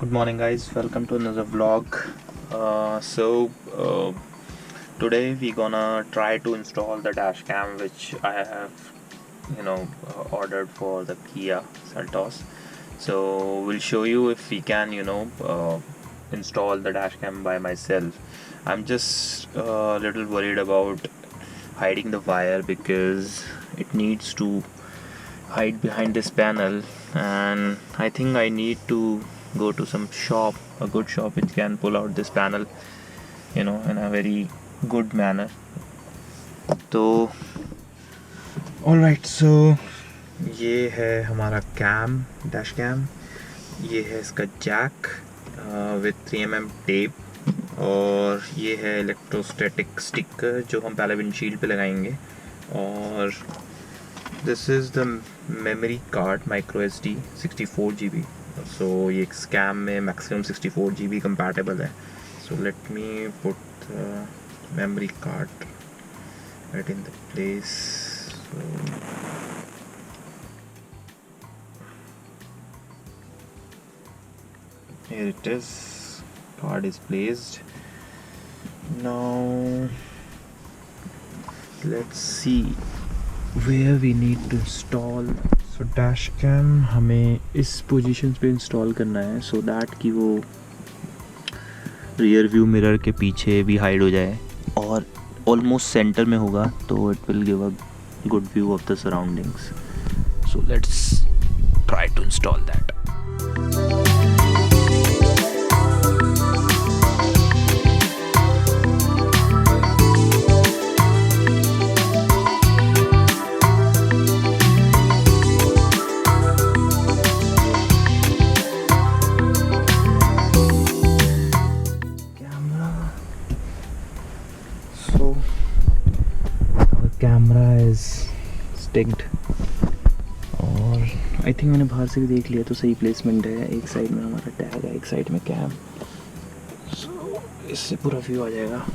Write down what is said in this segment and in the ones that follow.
Good morning, guys. Welcome to another vlog. Today we gonna try to install the dash cam which I have, ordered for the Kia Seltos. So we'll show you if we can, install the dash cam by myself. I'm just a little worried about hiding the wire because it needs to hide behind this panel, and I think I need to go to some shop, a good shop which can pull out this panel in a very good manner. तो alright, so ये है हमारा cam, dash cam. ये है इसका Jack with 3mm tape, और ये है इलेक्ट्रोस्टैटिक स्टिकर जो हम पहले विंडशील्ड पे लगाएंगे. और this is the memory card, micro SD 64 GB. सो ये स्कैम में मैक्सिमम 64 GB कंपैटिबल है. So let me put memory card right in the place. So here it is, card is placed. Now let's see where we need to install. So dash cam हमें इस position पे install करना है so that कि वो rear view mirror के पीछे भी हाइड हो जाए और ऑलमोस्ट सेंटर में होगा, तो it will give a good view of the surroundings. So let's try to install that. So our camera is sticked, और आई थिंक मैंने बाहर से भी देख लिया तो सही प्लेसमेंट है. एक साइड में हमारा टैग है, एक साइड में कैम. सो इससे पूरा व्यू आ जाएगा.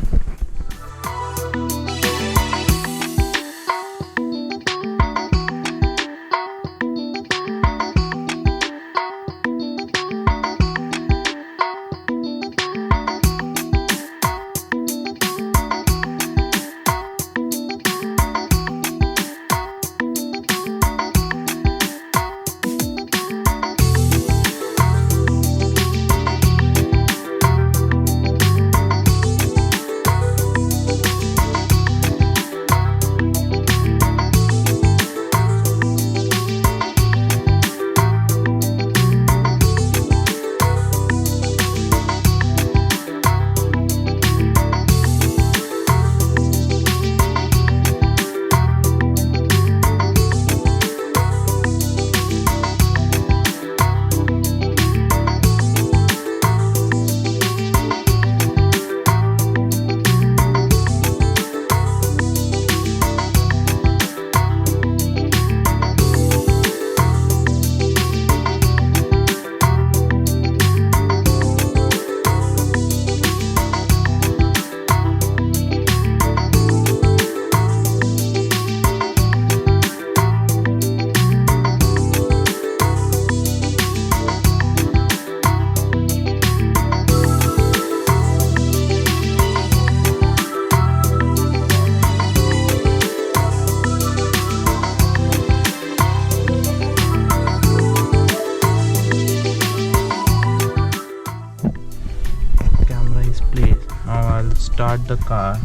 Start the car.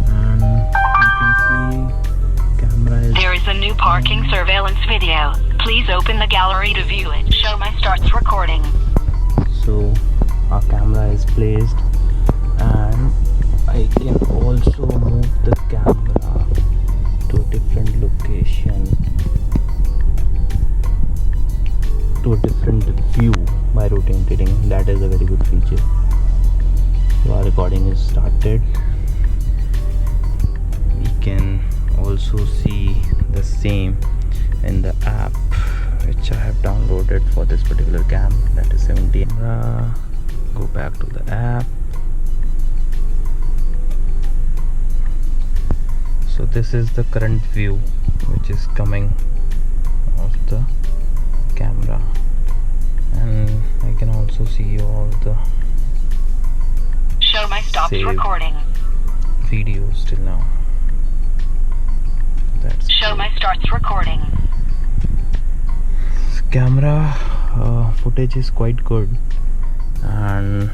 And you can see camera is... There is a new parking surveillance video. Please open the gallery to view it. Show my starts recording. So our camera is placed, and I can also move the camera to a different location, to a different view by rotating. That is a very good feature. So our recording is started. We can also see the same in the app which I have downloaded for this particular cam, that is 70. Go back to the app. So this is the current view which is coming of the camera, and I can also see all the Show my stops saved recording. videos till now. That's Show great. my starts recording. Camera footage is quite good, and